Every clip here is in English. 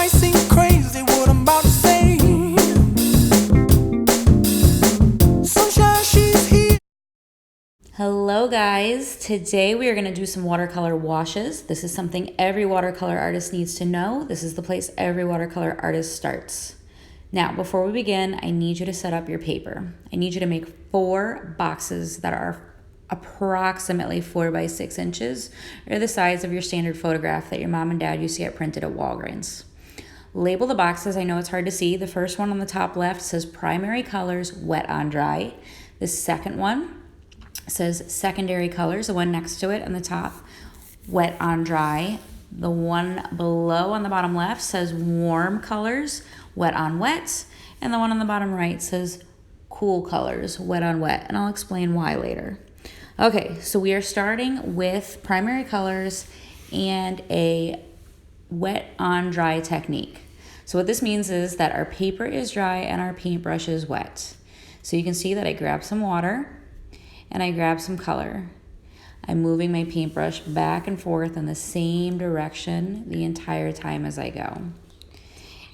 might seem crazy what I'm about to say. Sunshine, she's here. Hello guys, today we are going to do some watercolor washes. This is something every watercolor artist needs to know. This is the place every watercolor artist starts. Now, before we begin, I need you to set up your paper. I need you to make 4 boxes that are approximately 4 by 6 inches, or the size of your standard photograph that your mom and dad used to get printed at Walgreens. Label the boxes. I know it's hard to see. The first one on the top left says primary colors, wet on dry. The second one says secondary colors, the one next to it on the top, wet on dry. The one below on the bottom left says warm colors, wet on wet. And the one on the bottom right says cool colors, wet on wet. And I'll explain why later. Okay, so we are starting with primary colors and a wet on dry technique. So what this means is that our paper is dry and our paintbrush is wet. So you can see that I grabbed some water and I grab some color. I'm moving my paintbrush back and forth in the same direction the entire time as I go.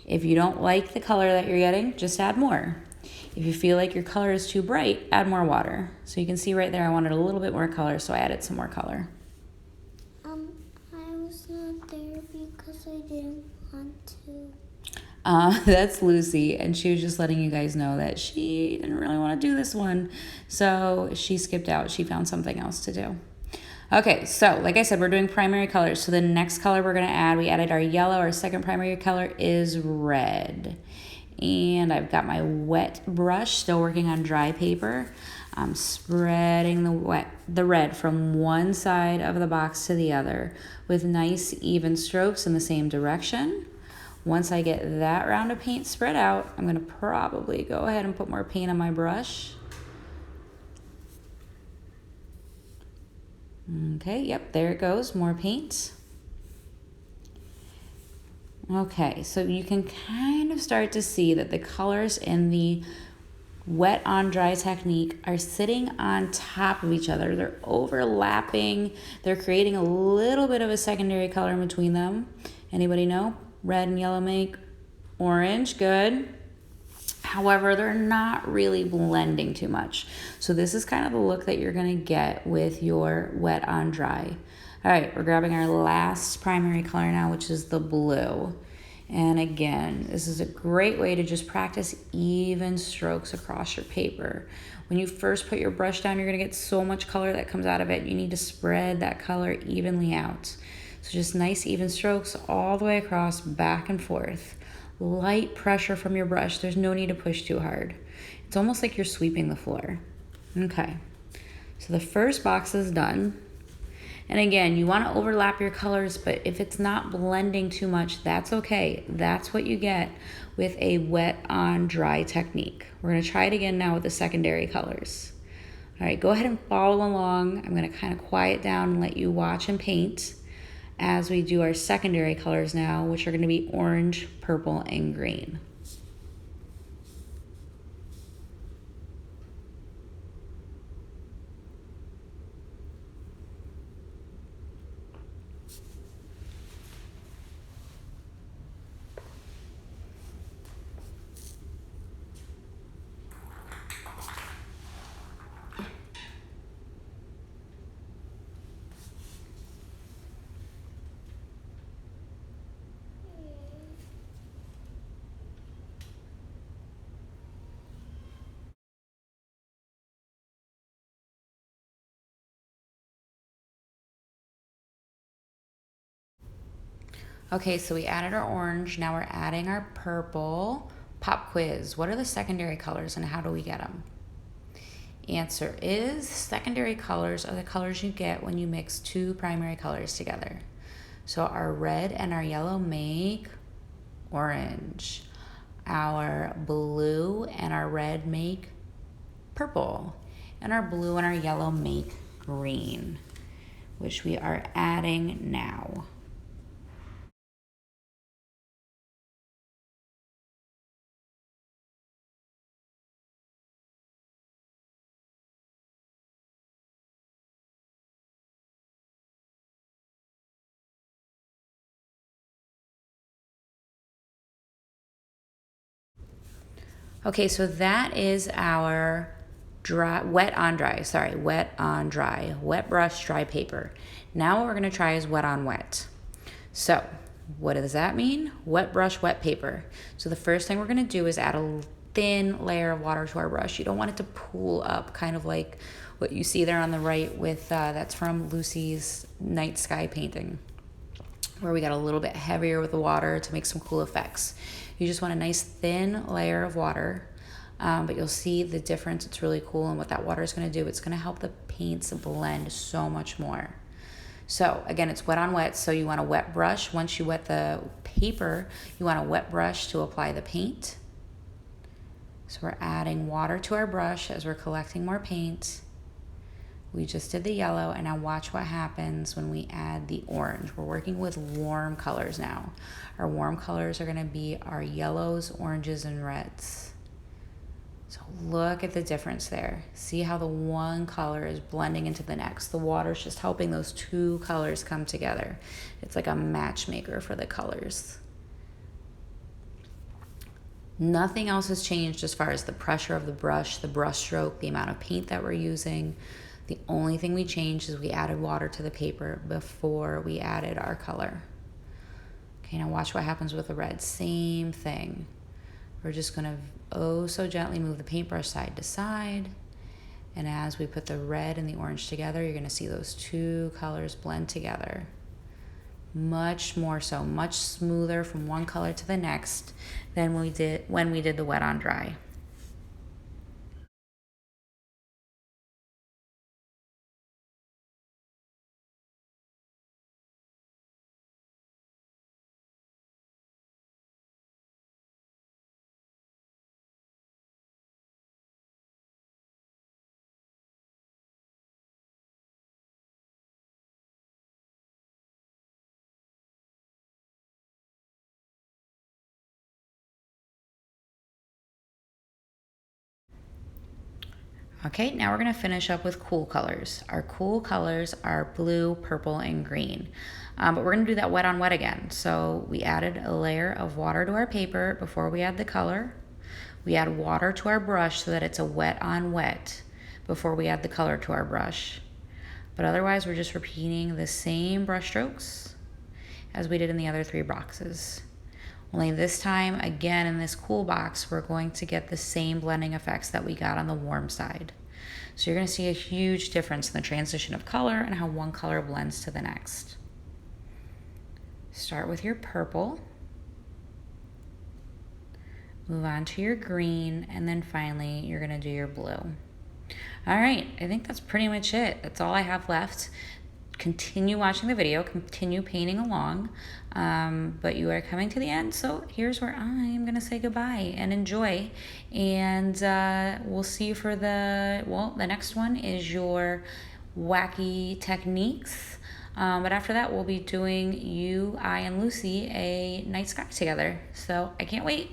If you don't like the color that you're getting, just add more. If you feel like your color is too bright, add more water. So you can see right there I wanted a little bit more color, so I added some more color. I was not there because I didn't want to. That's Lucy, and she was just letting you guys know that she didn't really want to do this one, so she skipped out. She found something else to do. Okay, so like I said, we're doing primary colors. So the next color we're going to add, we added our yellow. Our second primary color is red. And I've got my wet brush, still working on dry paper. I'm spreading the red from one side of the box to the other with nice even strokes in the same direction. Once I get that round of paint spread out, I'm going to probably go ahead and put more paint on my brush. Okay, yep, there it goes, more paint. Okay, so you can kind of start to see that the colors in the wet on dry technique are sitting on top of each other. They're overlapping. They're creating a little bit of a secondary color in between them. Anybody know? Red and yellow make orange. Good. However, they're not really blending too much. So this is kind of the look that you're going to get with your wet on dry. All right, we're grabbing our last primary color now, which is the blue. And again, this is a great way to just practice even strokes across your paper. When you first put your brush down, you're going to get so much color that comes out of it. You need to spread that color evenly out. So just nice even strokes all the way across, back and forth. Light pressure from your brush. There's no need to push too hard. It's almost like you're sweeping the floor. Okay, so the first box is done. And again, you want to overlap your colors, but if it's not blending too much, that's okay. That's what you get with a wet on dry technique. We're going to try it again now with the secondary colors. All right, go ahead and follow along. I'm going to kind of quiet down and let you watch and paint as we do our secondary colors now, which are going to be orange, purple, and green. Okay, so we added our orange. Now we're adding our purple. Pop quiz. What are the secondary colors and how do we get them? Answer is secondary colors are the colors you get when you mix 2 primary colors together. So our red and our yellow make orange. Our blue and our red make purple. And our blue and our yellow make green, which we are adding now. Okay, so that is our wet on dry, wet brush, dry paper. Now what we're gonna try is wet on wet. So what does that mean? Wet brush, wet paper. So the first thing we're gonna do is add a thin layer of water to our brush. You don't want it to pool up, kind of like what you see there on the right with, that's from Lucy's night sky painting, where we got a little bit heavier with the water to make some cool effects. You just want a nice thin layer of water, but you'll see the difference. It's really cool, and what that water is gonna do, it's gonna help the paints blend so much more. So again, it's wet on wet, so you want a wet brush. Once you wet the paper, you want a wet brush to apply the paint. So we're adding water to our brush as we're collecting more paint. We just did the yellow, and now watch what happens when we add the orange. We're working with warm colors now. Our warm colors are gonna be our yellows, oranges, and reds. So look at the difference there. See how the one color is blending into the next. The water's just helping those two colors come together. It's like a matchmaker for the colors. Nothing else has changed as far as the pressure of the brush stroke, the amount of paint that we're using. The only thing we changed is we added water to the paper before we added our color. Okay, now watch what happens with the red. Same thing. We're just gonna so gently move the paintbrush side to side. And as we put the red and the orange together, you're gonna see those two colors blend together. Much more so, much smoother from one color to the next than we did when we did the wet on dry. Okay, now we're gonna finish up with cool colors. Our cool colors are blue, purple, and green. But we're gonna do that wet on wet again. So we added a layer of water to our paper before we add the color. We add water to our brush so that it's a wet on wet before we add the color to our brush. But otherwise, we're just repeating the same brush strokes as we did in the other three boxes. Only this time, again, in this cool box, we're going to get the same blending effects that we got on the warm side. So you're gonna see a huge difference in the transition of color and how one color blends to the next. Start with your purple, move on to your green, and then finally, you're gonna do your blue. All right, I think that's pretty much it. That's all I have left. Continue watching the video, continue painting along, but you are coming to the end, so here's where I'm gonna say goodbye and enjoy, and we'll see you for the next one is your wacky techniques, but after that we'll be doing I and Lucy a night sky together, so I can't wait.